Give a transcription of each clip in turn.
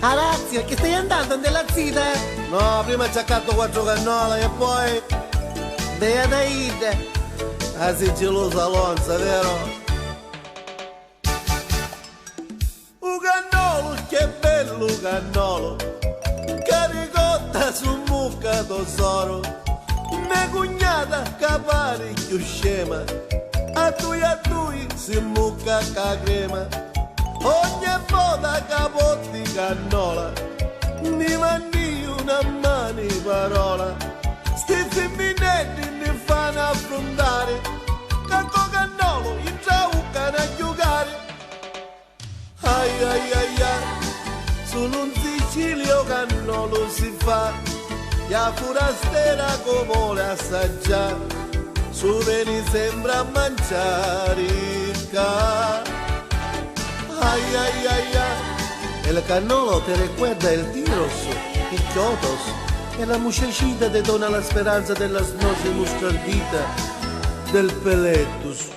Arazio, che stai andando nella zita? No, prima ci accatto 4 cannole e poi... Beataida. Ah, sì, gelosa Alonso, vero? Un cannolo, che bello cannolo, che ricotta su mucca tesoro. Mia cognata che pare più scema, a tu si mucca ca crema. Ogni volta che porti cannola, mi mandi una mani parola. Sti femminetti mi fanno affrontare, che con cannolo in giaucano a giocare. Ai ai ai ai, solo un Sicilio cannolo si fa, la forastera come le assaggia, su veni sembra mangiare ca. Ai ai ai ai, El cannolo te recuerda el tiros, il chotos, e la muchachita te dona la speranza de las noches moscardita del pelettus.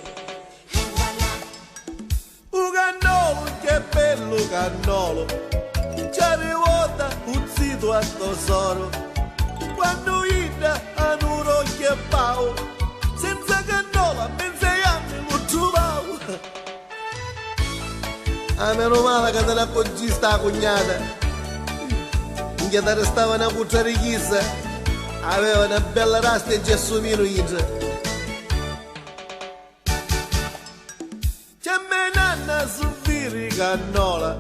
un cannolo, che bello cannolo, ci arrivata un sito a tesoro, quando ida a un rocchio e pao, senza cannola ben 6 anni lo trovavo. Ah, meno male che te ne appoggi sta cognata. Che te restava una puccia richissa, aveva una bella rasta e gessomino in. C'è mia nanna su viri cannola,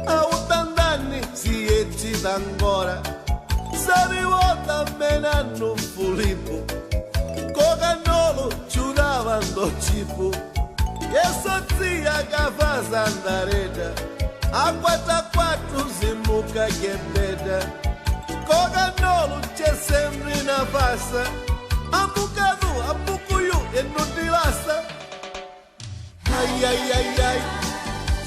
a 80 anni si eccita ancora, sta rivolta a mia nanno Filippo, co cannolo giuravano cibo, e so zia che fa santa rete, a 4 si mucca che vede, co cannolo c'è sempre una pasta, a mucca tu, a mucco io e non ti basta. Ai ai ai ai,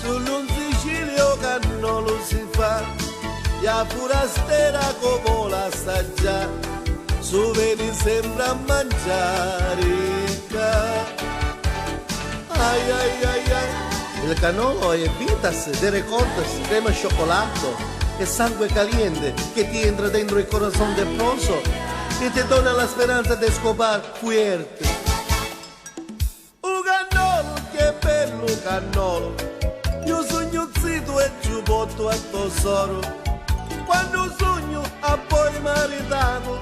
solo un Sicilio cannolo si fa, la forastera come la assaggia, su veni sembra mangiare ca. Ai ai ai ai, Il cannolo è vitas, de recortes, crema cioccolato e sangue caliente che ti entra dentro il corazón del pozo e ti dona la speranza di scopar fuerte. un cannolo, che bello cannolo, io sogno zitto e giubbotto a tesoro, quando sogno a poi maritato,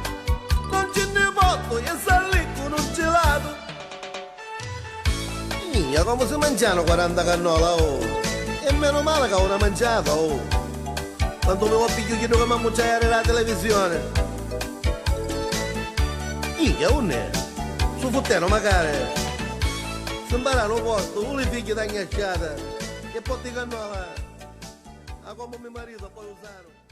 non ce ne porto e salì con un gelato. Minchia, come si mangiano 40 cannola, oh? E meno male che ho una mangiata, oh! Quando mi ho chiedo che mi mangiare la televisione. Minchia, non è? Su futteno magari. Se imparano posto, uno i figli da ghiacciata, e poi ti cannola. Ah, come mio marito poi usano.